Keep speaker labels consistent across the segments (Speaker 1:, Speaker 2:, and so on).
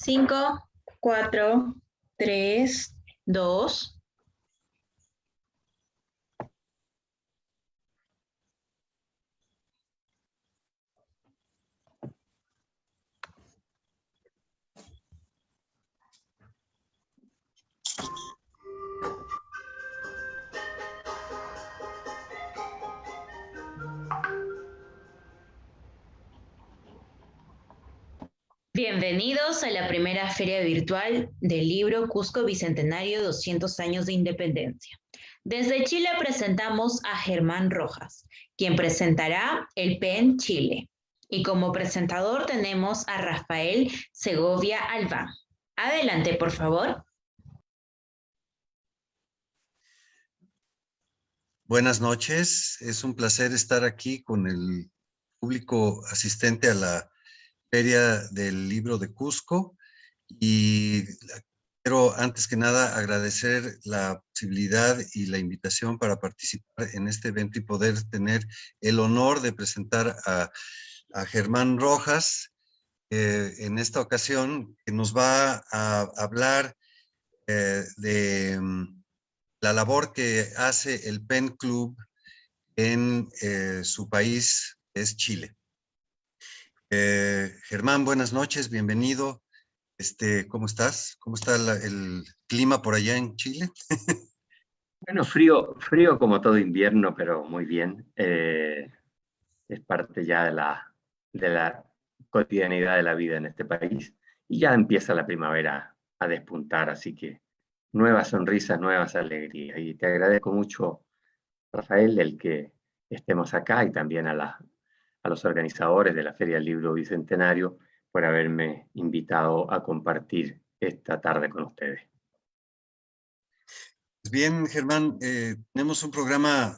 Speaker 1: 5, 4, 3, 2. Bienvenidos a la primera feria virtual del libro Cusco Bicentenario 200 años de Independencia. Desde Chile presentamos a Germán Rojas, quien presentará el PEN Chile. Y como presentador tenemos a Rafael Segovia Albán. Adelante, por favor.
Speaker 2: Buenas noches, es un placer estar aquí con el público asistente a la Feria del Libro de Cusco y quiero antes que nada agradecer la posibilidad y la invitación para participar en este evento y poder tener el honor de presentar a Germán Rojas en esta ocasión, que nos va a hablar de la labor que hace el PEN Club en su país, es Chile. Germán, buenas noches, bienvenido. ¿Cómo estás? ¿Cómo está el clima por allá en Chile?
Speaker 3: Bueno, frío, frío como todo invierno, pero muy bien. Es parte ya de la cotidianidad de la vida en este país. Y ya empieza la primavera a despuntar, así que nuevas sonrisas, nuevas alegrías. Y te agradezco mucho, Rafael, el que estemos acá y también a los organizadores de la Feria del Libro Bicentenario por haberme invitado a compartir esta tarde con ustedes.
Speaker 2: Bien, Germán, tenemos un programa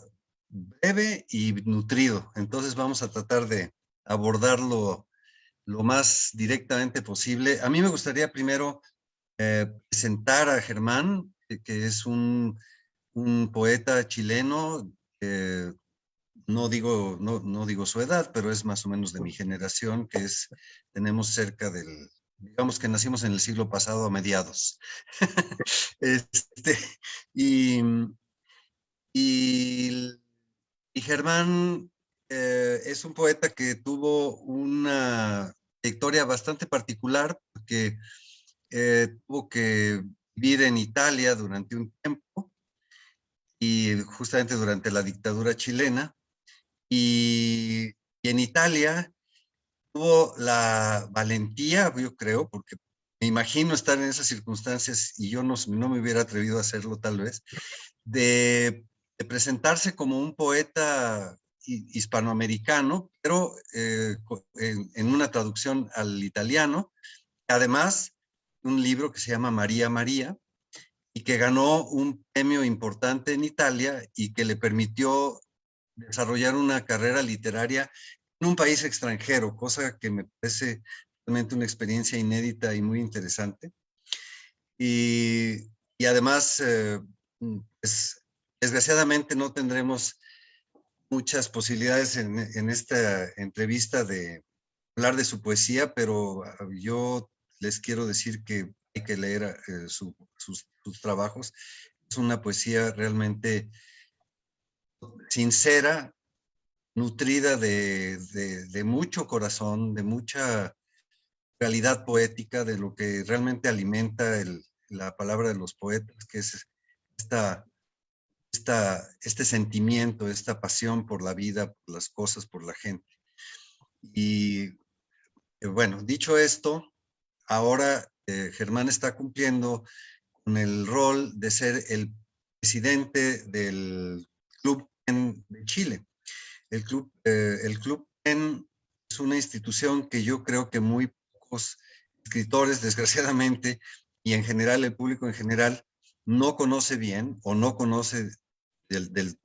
Speaker 2: breve y nutrido, entonces vamos a tratar de abordarlo lo más directamente posible. A mí me gustaría primero presentar a Germán, que es un poeta chileno. No digo su edad, pero es más o menos de mi generación, tenemos cerca digamos que nacimos en el siglo pasado a mediados. Este, y, y, y Germán es un poeta que tuvo una trayectoria bastante particular, porque tuvo que vivir en Italia durante un tiempo, y justamente durante la dictadura chilena. Y en Italia tuvo la valentía, yo creo, porque me imagino estar en esas circunstancias y yo no me hubiera atrevido a hacerlo tal vez, de presentarse como un poeta hispanoamericano, pero en una traducción al italiano. Además, un libro que se llama María María, y que ganó un premio importante en Italia y que le permitió desarrollar una carrera literaria en un país extranjero, cosa que me parece realmente una experiencia inédita y muy interesante. Y además, pues, desgraciadamente no tendremos muchas posibilidades en esta entrevista de hablar de su poesía, pero yo les quiero decir que hay que leer sus trabajos. Es una poesía realmente sincera, nutrida de mucho corazón, de mucha realidad poética, de lo que realmente alimenta la palabra de los poetas, que es esta, este sentimiento, esta pasión por la vida, por las cosas, por la gente. Y bueno, dicho esto, ahora Germán está cumpliendo con el rol de ser el presidente del Club PEN de Chile. El Club PEN es una institución que yo creo que muy pocos escritores, desgraciadamente, y en general el público en general, no conoce bien o no conoce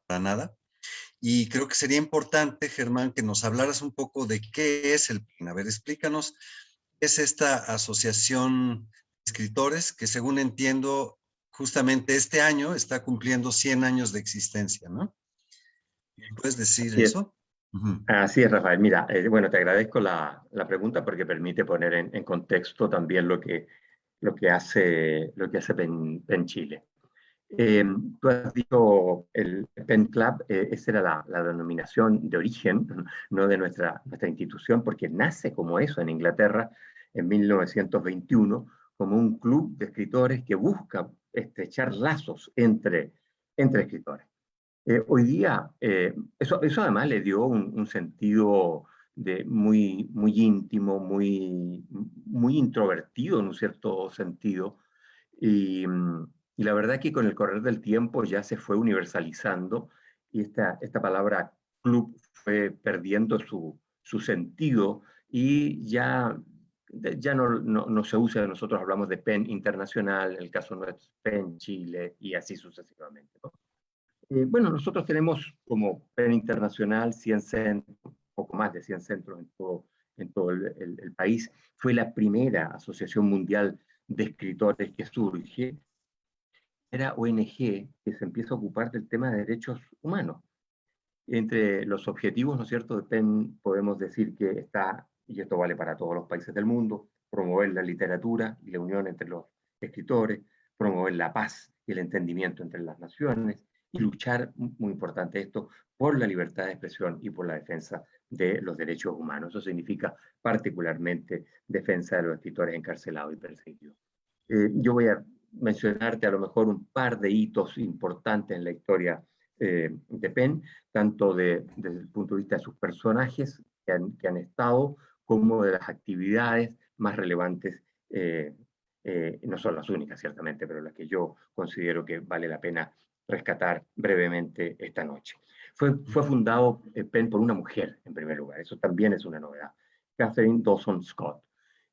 Speaker 2: para nada. Y creo que sería importante, Germán, que nos hablaras un poco de qué es el PEN. A ver, explícanos, ¿qué es esta asociación de escritores que, según entiendo, justamente este año está cumpliendo 100 años de existencia, ¿no? ¿Puedes decir
Speaker 3: Así es.
Speaker 2: eso?
Speaker 3: Así es, Rafael. Mira, bueno, te agradezco la pregunta porque permite poner en contexto también lo que hace PEN Chile. Tú has dicho el PEN Club, esa era la denominación de origen, no de nuestra institución, porque nace como eso en Inglaterra en 1921, como un club de escritores que busca estrechar lazos entre escritores. Hoy día, eso además le dio un sentido muy íntimo, muy introvertido en un cierto sentido, y la verdad que con el correr del tiempo ya se fue universalizando y esta palabra club fue perdiendo su sentido y ya no se usa. Nosotros hablamos de PEN internacional, en el caso nuestro es PEN Chile y así sucesivamente, ¿no? Bueno, nosotros tenemos como PEN internacional 100 centros, poco más de 100 centros en todo el país. Fue la primera asociación mundial de escritores que surge, era ONG que se empieza a ocupar del tema de derechos humanos. Entre los objetivos, ¿no es cierto?, de PEN podemos decir que está, y esto vale para todos los países del mundo, promover la literatura y la unión entre los escritores, promover la paz y el entendimiento entre las naciones, y luchar, muy importante esto, por la libertad de expresión y por la defensa de los derechos humanos. Eso significa particularmente defensa de los escritores encarcelados y perseguidos. Yo voy a mencionarte a lo mejor un par de hitos importantes en la historia de PEN, tanto desde el punto de vista de sus personajes que han estado, como de las actividades más relevantes, no son las únicas ciertamente, pero las que yo considero que vale la pena rescatar brevemente esta noche. Fue fundado PEN por una mujer, en primer lugar, eso también es una novedad, Catherine Dawson Scott.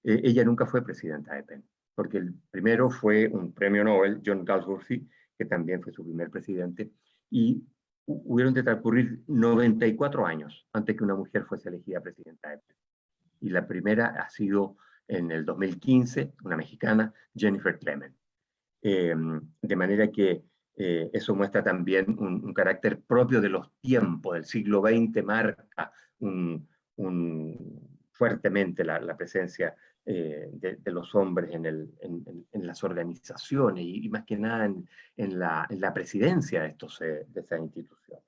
Speaker 3: Ella nunca fue presidenta de PEN, porque el primero fue un premio Nobel, John Galsworthy, que también fue su primer presidente, y hubieron de transcurrir 94 años antes que una mujer fuese elegida presidenta de PEN. Y la primera ha sido en el 2015, una mexicana, Jennifer Clement. De manera que eso muestra también un carácter propio de los tiempos del siglo XX, marca fuertemente la presencia de los hombres en las organizaciones y más que nada en la presidencia de esas instituciones.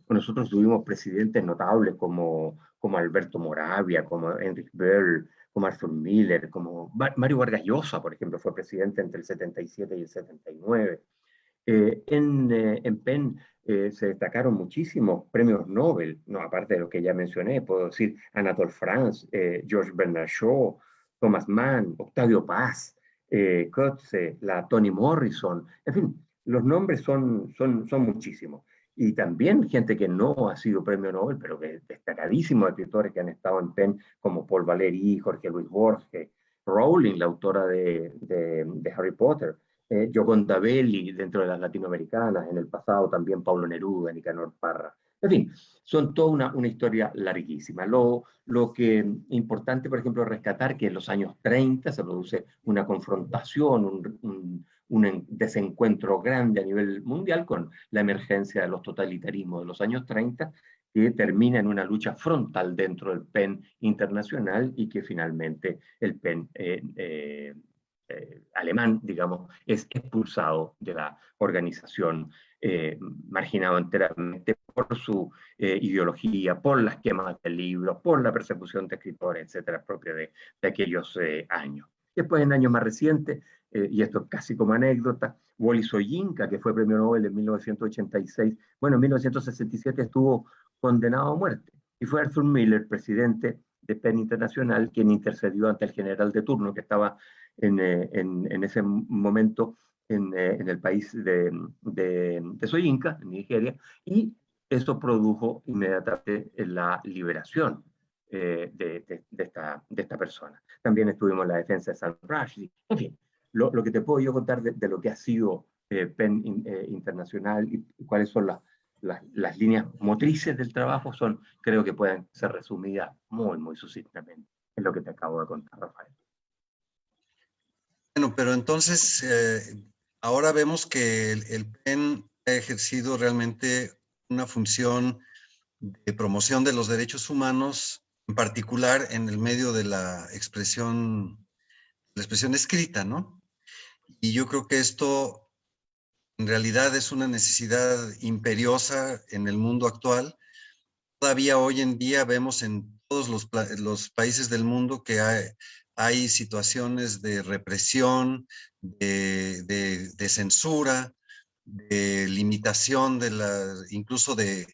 Speaker 3: Nosotros tuvimos presidentes notables como Alberto Moravia, como Enrique Bell, como Arthur Miller, como Mario Vargas Llosa, por ejemplo, fue presidente entre el 77 y el 79. En PEN se destacaron muchísimos premios Nobel, no, aparte de lo que ya mencioné, puedo decir Anatole France, George Bernard Shaw, Thomas Mann, Octavio Paz, Coetzee, la Toni Morrison, en fin, los nombres son muchísimos. Y también gente que no ha sido premio Nobel, pero que destacadísimos escritores que han estado en PEN, como Paul Valéry, Jorge Luis Borges, Rowling, la autora de Harry Potter, Gioconda Belli dentro de las latinoamericanas, en el pasado también Pablo Neruda, Nicanor Parra. En fin, son toda una historia larguísima. Lo que es importante, por ejemplo, rescatar que en los años 30 se produce una confrontación, un desencuentro grande a nivel mundial con la emergencia de los totalitarismos de los años 30, que termina en una lucha frontal dentro del PEN internacional y que finalmente el PEN alemán, digamos, es expulsado de la organización, marginado enteramente por su ideología, por las quemas de libros, por la persecución de escritores, etcétera, propia de aquellos años. Después, en años más recientes, y esto es casi como anécdota, Wally Soyinka, que fue premio Nobel en 1986, bueno, en 1967 estuvo condenado a muerte, y fue Arthur Miller, presidente de PEN Internacional, quien intercedió ante el general de turno que estaba en ese momento en el país de Soyinka, en Nigeria, y eso produjo inmediatamente la liberación de esta persona. También estuvimos en la defensa de Salman Rushdie. En fin, lo que te puedo yo contar de lo que ha sido PEN Internacional y cuáles son las líneas motrices del trabajo creo que pueden ser resumidas muy sucintamente en lo que te acabo de contar, Rafael.
Speaker 2: Bueno, pero entonces ahora vemos que el PEN ha ejercido realmente una función de promoción de los derechos humanos, en particular en el medio de la expresión escrita, ¿no? Y yo creo que esto en realidad es una necesidad imperiosa en el mundo actual. Todavía hoy en día vemos en todos los países del mundo que hay situaciones de represión, de censura, de limitación incluso de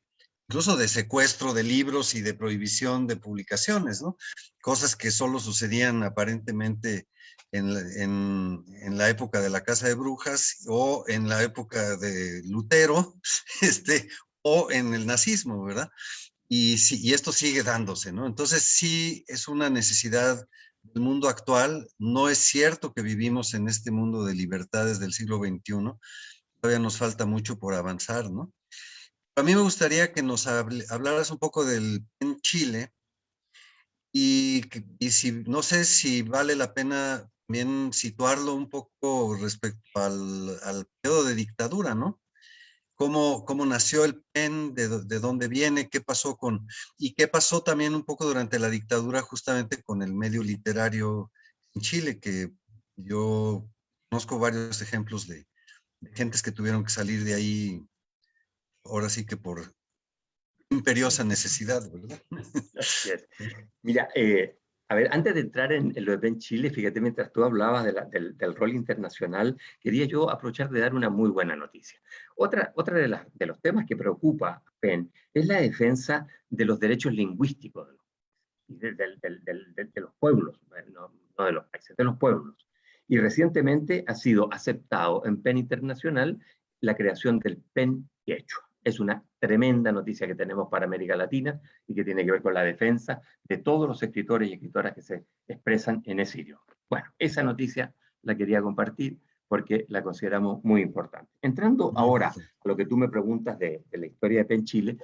Speaker 2: secuestro de libros y de prohibición de publicaciones, ¿no? Cosas que solo sucedían aparentemente en la época de la Casa de Brujas o en la época de Lutero, o en el nazismo, ¿verdad? Y esto sigue dándose, ¿no? Entonces sí es una necesidad del mundo actual. No es cierto que vivimos en este mundo de libertades del siglo XXI. Todavía nos falta mucho por avanzar, ¿no? A mí me gustaría que nos hablaras un poco del PEN Chile y si, no sé si vale la pena también situarlo un poco respecto al periodo de dictadura, ¿no? Cómo nació el PEN, de dónde viene, y qué pasó también un poco durante la dictadura justamente con el medio literario en Chile, que yo conozco varios ejemplos de gentes que tuvieron que salir de ahí, ahora sí que por imperiosa necesidad, ¿verdad?
Speaker 3: Así es. Mira, a ver, antes de entrar en lo de PEN Chile, fíjate, mientras tú hablabas del rol internacional, quería yo aprovechar de dar una muy buena noticia. Otra de los temas que preocupa a PEN es la defensa de los derechos lingüísticos de los pueblos, no de los países, de los pueblos. Y recientemente ha sido aceptado en PEN Internacional la creación del PEN Quechua. Es una tremenda noticia que tenemos para América Latina y que tiene que ver con la defensa de todos los escritores y escritoras que se expresan en ese idioma. Bueno, esa noticia la quería compartir porque la consideramos muy importante. Entrando ahora a lo que tú me preguntas de la historia de PEN Chile,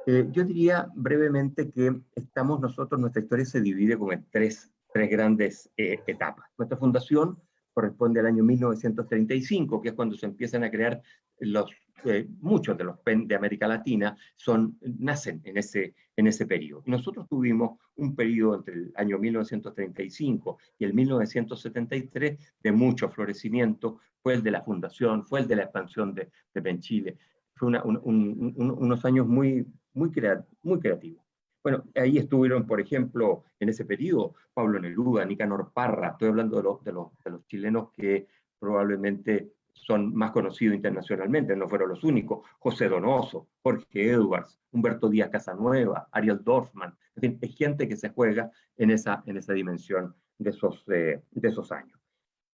Speaker 3: yo diría brevemente que nuestra historia se divide como en tres grandes etapas. Nuestra fundación corresponde al año 1935, que es cuando se empiezan a crear muchos de los PEN de América Latina, nacen en ese periodo. Y nosotros tuvimos un periodo entre el año 1935 y el 1973 de mucho florecimiento, fue el de la fundación, fue el de la expansión de PEN Chile. Fue unos años muy creativos. Bueno, ahí estuvieron, por ejemplo, en ese periodo, Pablo Neruda, Nicanor Parra, estoy hablando de los chilenos que probablemente son más conocidos internacionalmente, no fueron los únicos, José Donoso, Jorge Edwards, Humberto Díaz Casanueva, Ariel Dorfman, en fin, hay gente que se juega en esa dimensión de esos años.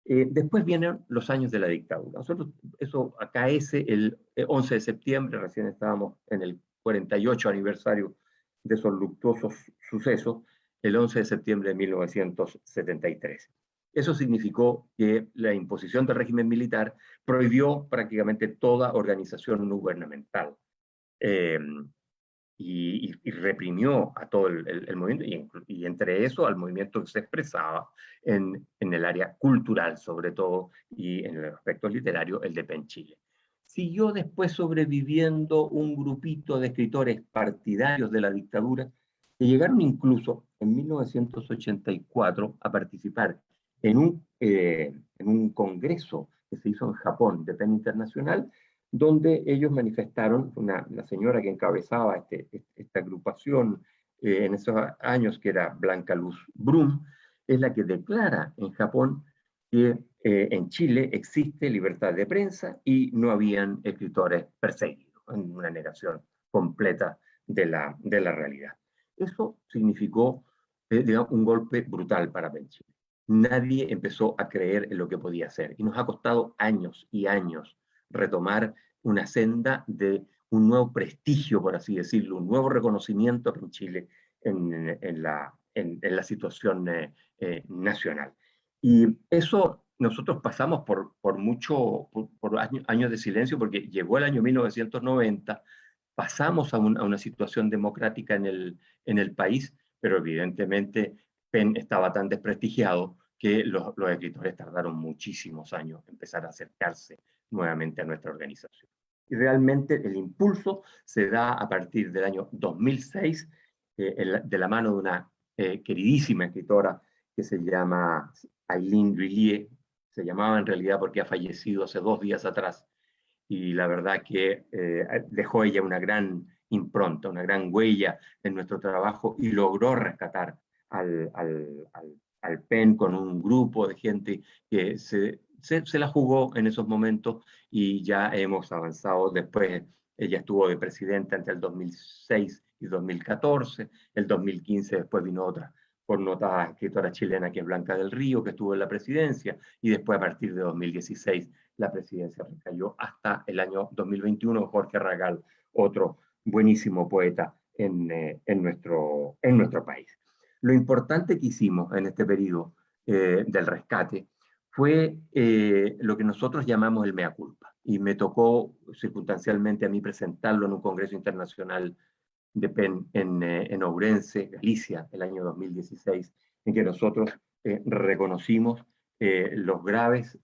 Speaker 3: Después vienen los años de la dictadura. Nosotros, eso acaece el 11 de septiembre, recién estábamos en el 48 aniversario de esos luctuosos sucesos, el 11 de septiembre de 1973. Eso significó que la imposición del régimen militar prohibió prácticamente toda organización no gubernamental. Y reprimió a todo el movimiento, y entre eso al movimiento que se expresaba en el área cultural, sobre todo, y en el aspecto literario, el de PEN Chile. Siguió después sobreviviendo un grupito de escritores partidarios de la dictadura que llegaron incluso en 1984 a participar en un congreso que se hizo en Japón de PEN Internacional, donde ellos manifestaron, la señora que encabezaba esta agrupación en esos años, que era Blanca Luz Brum, es la que declara en Japón que en Chile existe libertad de prensa y no habían escritores perseguidos, en una negación completa de la realidad. Eso significó digamos, un golpe brutal para PEN Chile. Nadie empezó a creer en lo que podía hacer y nos ha costado años y años retomar una senda de un nuevo prestigio, por así decirlo, un nuevo reconocimiento en Chile en la situación nacional. Y eso nosotros pasamos por años de silencio, porque llegó el año 1990, pasamos a una situación democrática en el país, pero evidentemente PEN estaba tan desprestigiado que los escritores tardaron muchísimos años en empezar a acercarse nuevamente a nuestra organización. Y realmente el impulso se da a partir del año 2006, de la mano de una queridísima escritora que se llama Aileen Grillier. Se llamaba en realidad porque ha fallecido hace 2 días atrás, y la verdad que dejó ella una gran impronta, una gran huella en nuestro trabajo, y logró rescatar al PEN con un grupo de gente que se la jugó en esos momentos, y ya hemos avanzado. Después ella estuvo de presidenta entre el 2006 y 2014, el 2015 después vino otra connotada escritora chilena que es Blanca del Río, que estuvo en la presidencia, y después a partir de 2016 la presidencia recayó hasta el año 2021 Jorge Ragal, otro buenísimo poeta en nuestro país. Lo importante que hicimos en este periodo del rescate fue lo que nosotros llamamos el mea culpa, y me tocó circunstancialmente a mí presentarlo en un congreso internacional de PEN en Ourense, Galicia, el año 2016, en que nosotros reconocimos los graves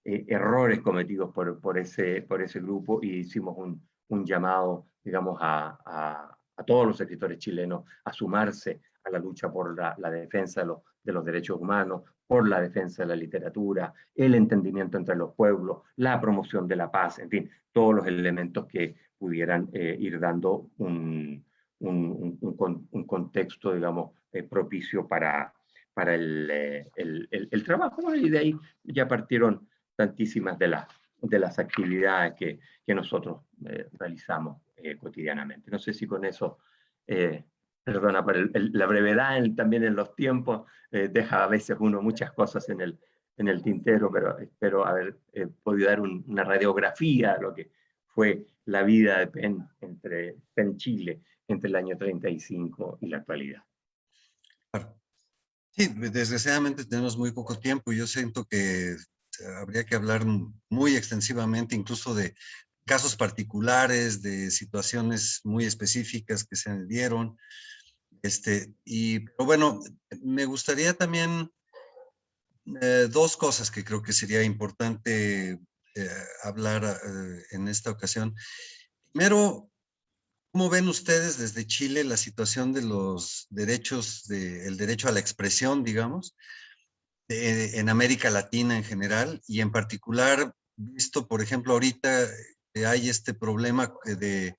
Speaker 3: errores cometidos por ese grupo, y hicimos un llamado, digamos, a todos los escritores chilenos a sumarse a la lucha por la defensa de los derechos humanos, por la defensa de la literatura, el entendimiento entre los pueblos, la promoción de la paz, en fin, todos los elementos que pudieran ir dando un contexto, digamos, propicio para el trabajo. Bueno, y de ahí ya partieron tantísimas de las actividades que nosotros realizamos cotidianamente. No sé si con eso, perdona por la brevedad también en los tiempos, deja a veces uno muchas cosas en el tintero, pero espero haber podido dar una radiografía de lo que fue la vida de PEN Chile entre el año 35 y la actualidad.
Speaker 2: Sí, desgraciadamente tenemos muy poco tiempo. Yo siento que habría que hablar muy extensivamente, incluso de casos particulares, de situaciones muy específicas que se dieron. Pero bueno, me gustaría también dos cosas que creo que sería importante hablar en esta ocasión. Primero, ¿cómo ven ustedes desde Chile la situación de los derechos, el derecho a la expresión, digamos, en América Latina en general, y en particular, visto, por ejemplo, ahorita hay este problema de,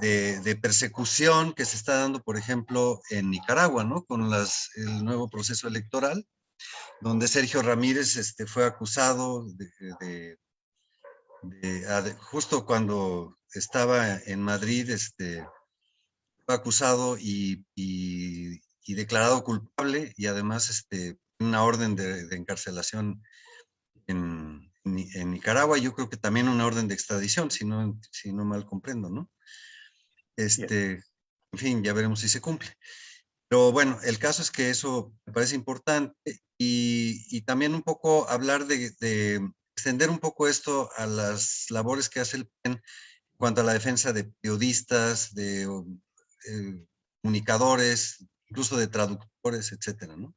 Speaker 2: de persecución que se está dando, por ejemplo, en Nicaragua, ¿no? Con el nuevo proceso electoral, donde Sergio Ramírez fue acusado justo cuando estaba en Madrid, fue acusado y declarado culpable, y además una orden de encarcelación en Nicaragua. Yo creo que también una orden de extradición, si no mal comprendo, ¿no? En fin, ya veremos si se cumple. Pero bueno, el caso es que eso me parece importante, y también un poco hablar de extender un poco esto a las labores que hace el PEN en cuanto a la defensa de periodistas, de comunicadores, incluso de traductores, etcétera, ¿no?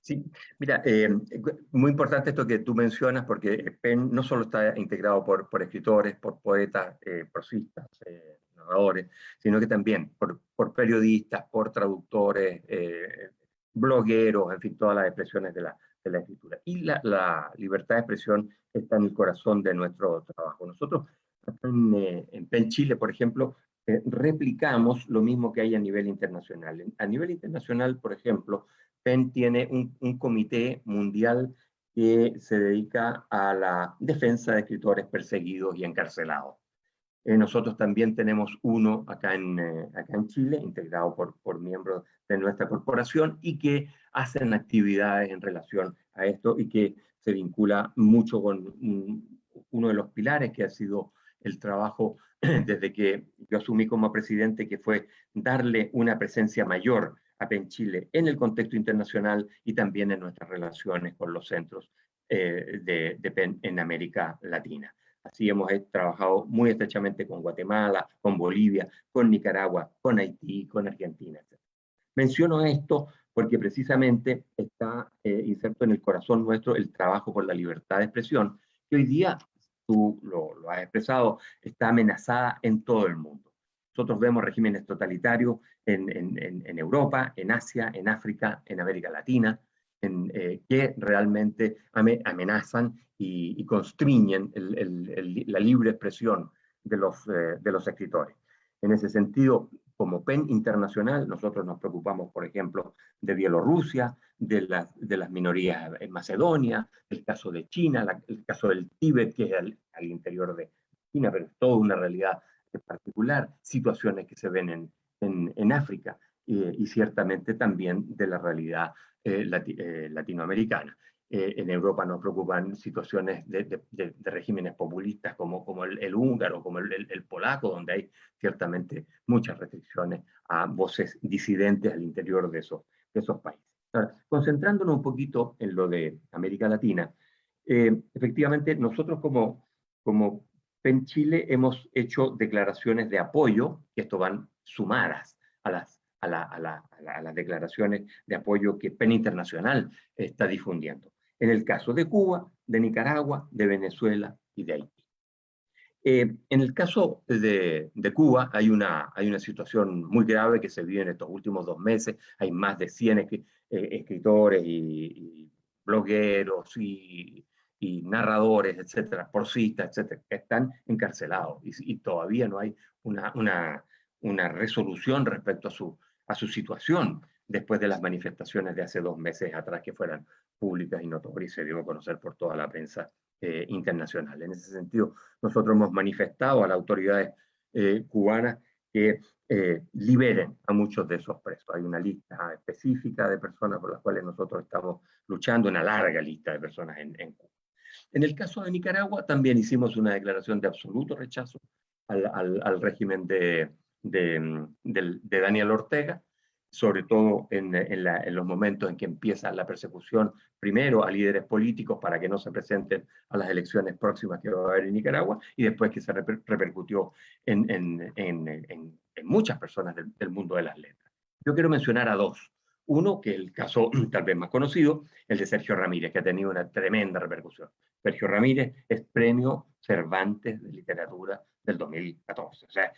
Speaker 3: Sí, mira, muy importante esto que tú mencionas, porque PEN no solo está integrado por escritores, por poetas, prosistas, narradores, sino que también por periodistas, por traductores, blogueros, en fin, todas las expresiones de la escritura. Y la libertad de expresión está en el corazón de nuestro trabajo. Nosotros en PEN Chile, por ejemplo, replicamos lo mismo que hay a nivel internacional. A nivel internacional, por ejemplo, PEN tiene un comité mundial que se dedica a la defensa de escritores perseguidos y encarcelados. Nosotros también tenemos uno acá en Chile, integrado por miembros de nuestra corporación, y que hacen actividades en relación a esto, y que se vincula mucho con uno de los pilares que ha sido el trabajo desde que yo asumí como presidente, que fue darle una presencia mayor a PEN Chile en el contexto internacional y también en nuestras relaciones con los centros de PEN en América Latina. Así hemos trabajado muy estrechamente con Guatemala, con Bolivia, con Nicaragua, con Haití, con Argentina, etc. Menciono esto porque precisamente está inserto en el corazón nuestro el trabajo por la libertad de expresión, que hoy día, tú lo has expresado, está amenazada en todo el mundo. Nosotros vemos regímenes totalitarios en Europa, en Asia, en África, en América Latina, que realmente amenazan y constriñen la libre expresión de los escritores. En ese sentido, como PEN internacional, nosotros nos preocupamos, por ejemplo, de Bielorrusia, de las minorías en Macedonia, el caso de China, el caso del Tíbet, que es al interior de China, pero es toda una realidad particular, situaciones que se ven en África, y ciertamente también de la realidad latinoamericana. En Europa nos preocupan situaciones de regímenes populistas como el húngaro, como el polaco, donde hay ciertamente muchas restricciones a voces disidentes al interior de esos países. Ahora, concentrándonos un poquito en lo de América Latina, efectivamente nosotros como PEN Chile hemos hecho declaraciones de apoyo, que esto van sumadas a las declaraciones de apoyo que PEN Internacional está difundiendo. En el caso de Cuba, de Nicaragua, de Venezuela y de Haití. En el caso de Cuba hay una situación muy grave que se vive en estos últimos 2 meses. Hay más de 100 escritores y blogueros y narradores, etcétera, porcistas, etcétera, que están encarcelados y todavía no hay una resolución respecto a su situación después de las manifestaciones de hace 2 meses atrás que fueran públicas y notorias y se dio a conocer por toda la prensa internacional. En ese sentido, nosotros hemos manifestado a las autoridades cubanas que liberen a muchos de esos presos. Hay una lista específica de personas por las cuales nosotros estamos luchando, una larga lista de personas en Cuba. En el caso de Nicaragua también hicimos una declaración de absoluto rechazo al régimen de Daniel Ortega, sobre todo en los momentos en que empieza la persecución, primero a líderes políticos para que no se presenten a las elecciones próximas que va a haber en Nicaragua, y después que se repercutió en muchas personas del mundo de las letras. Yo quiero mencionar a 2. Uno, que es el caso tal vez más conocido, el de Sergio Ramírez, que ha tenido una tremenda repercusión. Sergio Ramírez es premio Cervantes de Literatura del 2014. O sea,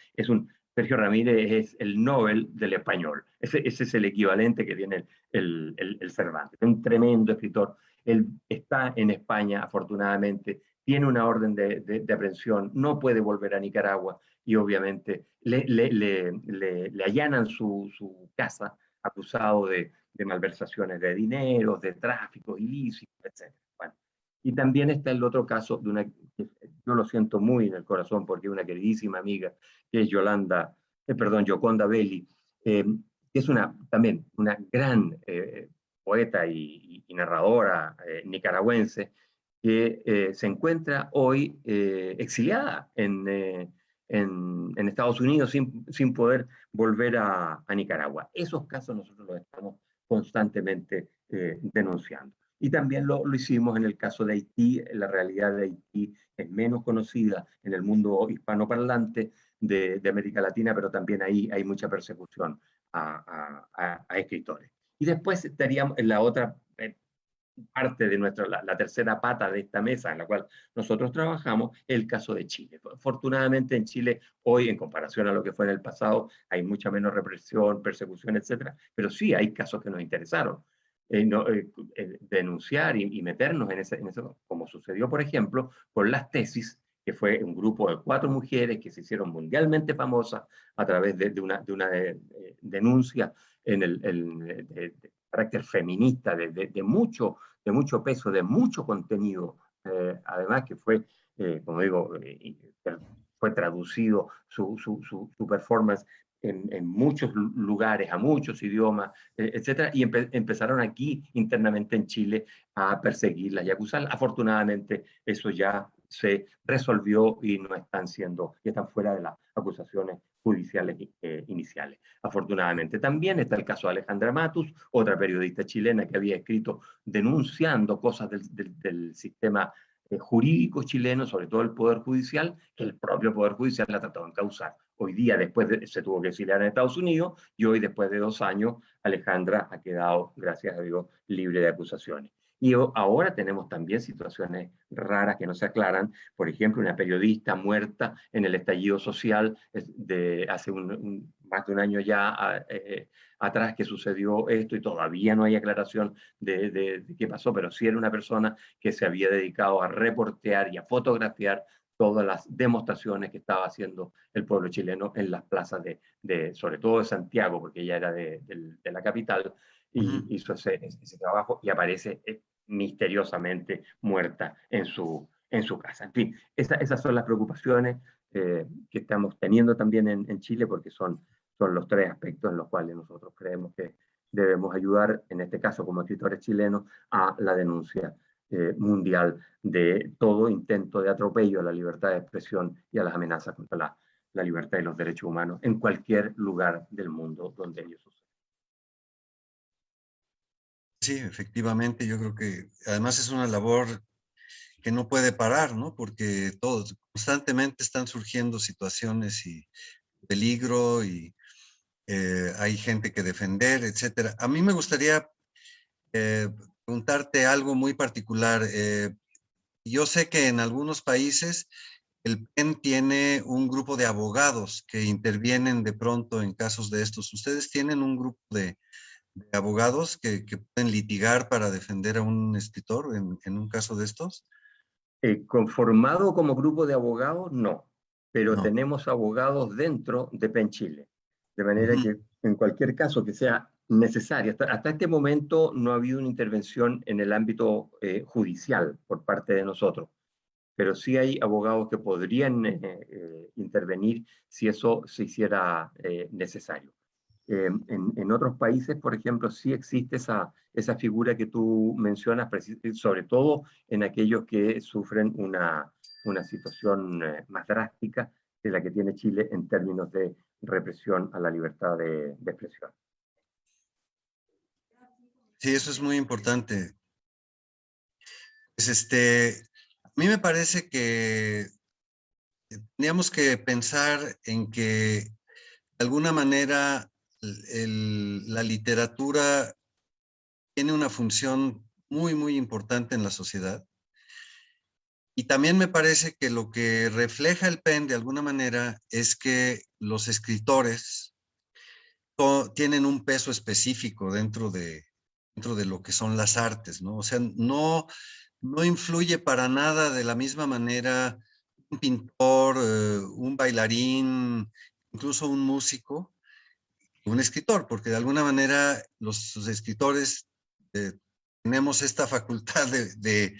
Speaker 3: Sergio Ramírez es el Nobel del español. Ese es el equivalente que tiene el Cervantes. Es un tremendo escritor. Él está en España, afortunadamente, tiene una orden de aprehensión, no puede volver a Nicaragua y obviamente le allanan su casa acusado de malversaciones de dinero, de tráfico ilícito, etc. Bueno, y también está el otro caso de yo lo siento muy en el corazón porque es una queridísima amiga, que es Yoconda Belli, que es también una gran poeta y narradora nicaragüense, que se encuentra hoy exiliada en Estados Unidos sin poder volver a Nicaragua. Esos casos nosotros los estamos constantemente denunciando. Y también lo hicimos en el caso de Haití. La realidad de Haití es menos conocida en el mundo hispanoparlante de América Latina, pero también ahí hay mucha persecución a escritores. Y después estaríamos en la otra parte de la tercera pata de esta mesa en la cual nosotros trabajamos, el caso de Chile. Afortunadamente en Chile hoy, en comparación a lo que fue en el pasado, hay mucha menos represión, persecución, etcétera, pero sí hay casos que nos interesaron. Denunciar y meternos en eso, como sucedió, por ejemplo, con las tesis, que fue un grupo de 4 mujeres que se hicieron mundialmente famosas a través de una denuncia de carácter feminista, de mucho peso, de mucho contenido, además que fue, como digo, fue traducido su performance en muchos lugares, a muchos idiomas, etcétera, y empezaron aquí internamente en Chile a perseguirlas y acusarlas. Afortunadamente eso ya se resolvió y no están fuera de las acusaciones judiciales iniciales. Afortunadamente también está el caso de Alejandra Matus, otra periodista chilena que había escrito denunciando cosas del sistema jurídicos chilenos, sobre todo el Poder Judicial, que el propio Poder Judicial la ha tratado de encauzar. Hoy día, se tuvo que exiliar en Estados Unidos, y hoy, después de 2 años, Alejandra ha quedado, gracias a Dios, libre de acusaciones. Y ahora tenemos también situaciones raras que no se aclaran. Por ejemplo, una periodista muerta en el estallido social de hace más de un año ya atrás que sucedió esto, y todavía no hay aclaración de qué pasó, pero sí era una persona que se había dedicado a reportear y a fotografiar todas las demostraciones que estaba haciendo el pueblo chileno en las plazas sobre todo de Santiago, porque ella era de la capital, y hizo ese trabajo, y aparece misteriosamente muerta en su casa. En fin, esas son las preocupaciones que estamos teniendo también en Chile, porque son los 3 aspectos en los cuales nosotros creemos que debemos ayudar, en este caso como escritores chilenos, a la denuncia mundial de todo intento de atropello a la libertad de expresión y a las amenazas contra la libertad y los derechos humanos en cualquier lugar del mundo donde ellos suceden.
Speaker 2: Sí, efectivamente, yo creo que además es una labor que no puede parar, ¿no? Porque constantemente están surgiendo situaciones y peligro, y hay gente que defender, etcétera. A mí me gustaría preguntarte algo muy particular. Yo sé que en algunos países el PEN tiene un grupo de abogados que intervienen de pronto en casos de estos. ¿Ustedes tienen un grupo de abogados que pueden litigar para defender a un escritor en un caso de estos?
Speaker 3: Conformado como grupo de abogados, no, pero
Speaker 2: No.
Speaker 3: tenemos abogados dentro de PEN Chile, de manera
Speaker 2: Ujú.
Speaker 3: que en cualquier caso que sea necesario, hasta este momento no ha habido una intervención en el ámbito judicial por parte de nosotros, pero sí hay abogados que podrían intervenir si eso se hiciera necesario. En otros países, por ejemplo, sí existe esa figura que tú mencionas, sobre todo en aquellos que sufren una situación más drástica de la que tiene Chile en términos de represión a la libertad de expresión.
Speaker 2: Sí, eso es muy importante. Pues a mí me parece que teníamos que pensar en que de alguna manera la literatura tiene una función muy, muy importante en la sociedad. Y también me parece que lo que refleja el PEN de alguna manera es que los escritores tienen un peso específico dentro de lo que son las artes, ¿no? O sea, no influye para nada de la misma manera un pintor, un bailarín, incluso un músico, un escritor, porque de alguna manera los escritores tenemos esta facultad de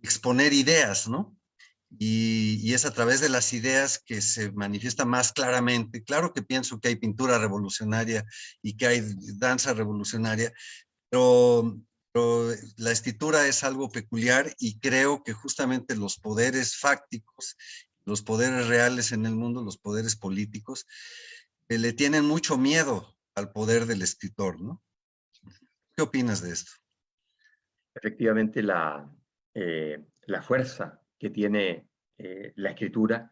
Speaker 2: exponer ideas, ¿no? Y es a través de las ideas que se manifiesta más claramente. Claro que pienso que hay pintura revolucionaria y que hay danza revolucionaria, pero la escritura es algo peculiar, y creo que justamente los poderes fácticos, los poderes reales en el mundo, los poderes políticos, le tienen mucho miedo al poder del escritor, ¿no? ¿Qué opinas de esto?
Speaker 3: Efectivamente, la fuerza que tiene la escritura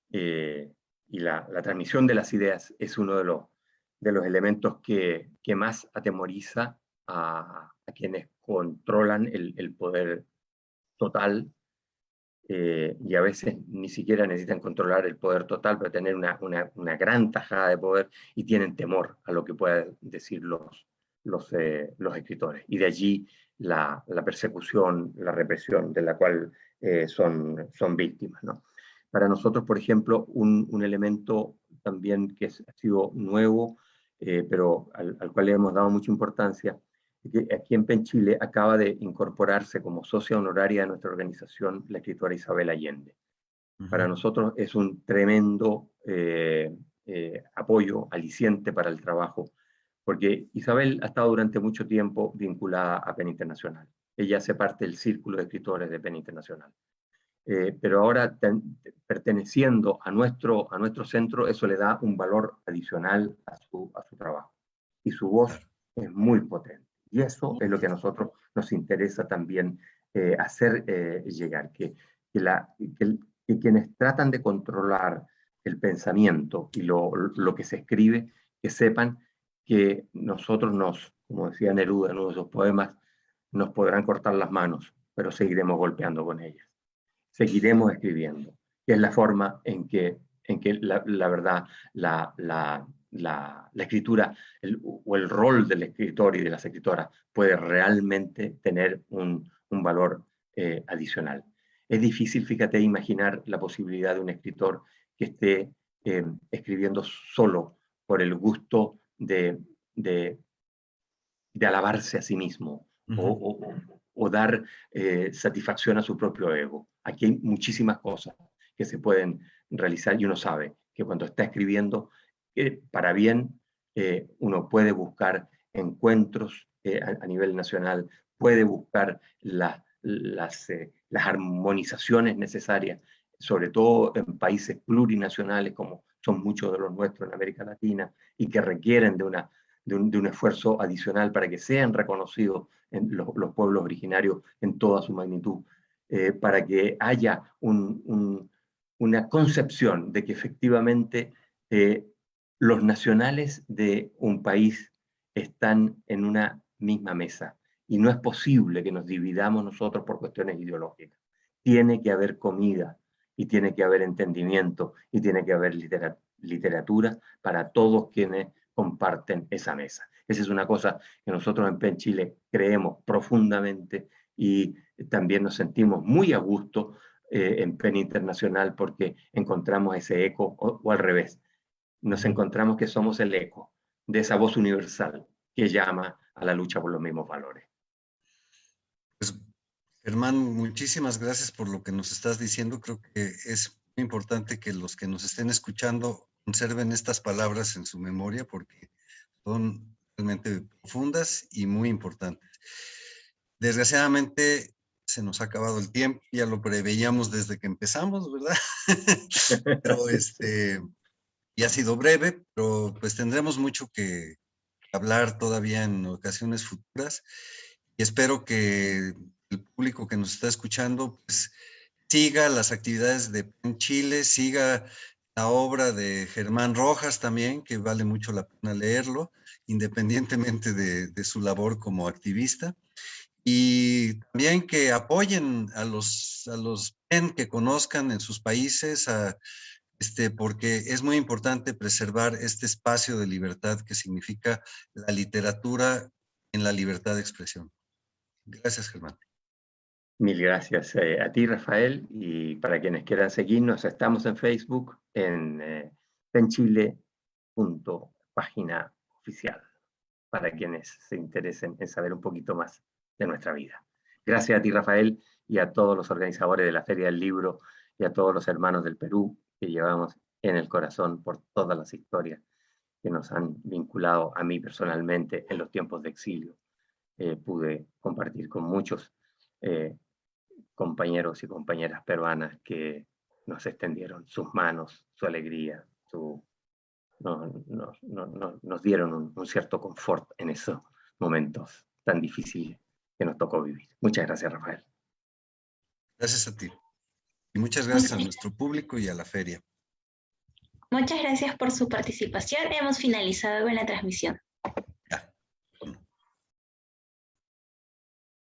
Speaker 3: y la transmisión de las ideas es uno de los elementos que más atemoriza a quienes controlan el poder total, y a veces ni siquiera necesitan controlar el poder total, pero tener una gran tajada de poder, y tienen temor a lo que puedan decir los escritores. Y de allí la persecución, la represión de la cual son víctimas, ¿no? Para nosotros, por ejemplo, un elemento también que ha sido nuevo, pero al cual le hemos dado mucha importancia, que aquí en PEN Chile acaba de incorporarse como socia honoraria de nuestra organización la escritora Isabel Allende. Para nosotros es un tremendo apoyo, aliciente para el trabajo, porque Isabel ha estado durante mucho tiempo vinculada a PEN Internacional. Ella hace parte del círculo de escritores de PEN Internacional. Pero ahora, perteneciendo a nuestro centro, eso le da un valor adicional a su trabajo. Y su voz es muy potente. Y eso es lo que a nosotros nos interesa también hacer llegar, que quienes tratan de controlar el pensamiento y lo que se escribe, que sepan que nosotros como decía Neruda en uno de sus poemas, nos podrán cortar las manos, pero seguiremos golpeando con ellas. Seguiremos escribiendo, que es la forma en que la verdad, la escritura o el rol del escritor y de las escritoras puede realmente tener un valor adicional. Es difícil, fíjate, imaginar la posibilidad de un escritor que esté escribiendo solo por el gusto de alabarse a sí mismo, o dar satisfacción a su propio ego. Aquí hay muchísimas cosas que se pueden realizar y uno sabe que cuando está escribiendo, para bien, uno puede buscar encuentros a nivel nacional, puede buscar las armonizaciones necesarias, sobre todo en países plurinacionales como son muchos de los nuestros en América Latina y que requieren de un esfuerzo adicional para que sean reconocidos en los pueblos originarios en toda su magnitud, para que haya una concepción de que efectivamente los nacionales de un país están en una misma mesa y no es posible que nos dividamos nosotros por cuestiones ideológicas. Tiene que haber comida y tiene que haber entendimiento y tiene que haber literatura para todos quienes comparten esa mesa. Esa es una cosa que nosotros en PEN Chile creemos profundamente y también nos sentimos muy a gusto en PEN Internacional porque encontramos ese eco o al revés. Nos encontramos que somos el eco de esa voz universal que llama a la lucha por los mismos valores.
Speaker 2: Pues, Germán, muchísimas gracias por lo que nos estás diciendo. Creo que es muy importante que los que nos estén escuchando conserven estas palabras en su memoria porque son realmente profundas y muy importantes. Desgraciadamente se nos ha acabado el tiempo, ya lo preveíamos desde que empezamos, ¿verdad? Pero y ha sido breve, pero pues tendremos mucho que hablar todavía en ocasiones futuras y espero que el público que nos está escuchando pues siga las actividades de PEN Chile, siga la obra de Germán Rojas también, que vale mucho la pena leerlo, independientemente de su labor como activista. Y también que apoyen a los PEN que conozcan en sus países, porque es muy importante preservar este espacio de libertad que significa la literatura en la libertad de expresión. Gracias, Germán.
Speaker 3: Mil gracias a ti, Rafael, y para quienes quieran seguirnos, estamos en Facebook, en penchile.página oficial, para quienes se interesen en saber un poquito más de nuestra vida. Gracias a ti, Rafael, y a todos los organizadores de la Feria del Libro, y a todos los hermanos del Perú que llevamos en el corazón por todas las historias que nos han vinculado a mí personalmente en los tiempos de exilio. Pude compartir con muchos compañeros y compañeras peruanas que nos extendieron sus manos, su alegría, nos dieron un cierto confort en esos momentos tan difíciles que nos tocó vivir. Muchas gracias, Rafael.
Speaker 2: Gracias a ti. Y muchas gracias a nuestro público y a la feria.
Speaker 1: Muchas gracias por su participación. Hemos finalizado con la transmisión.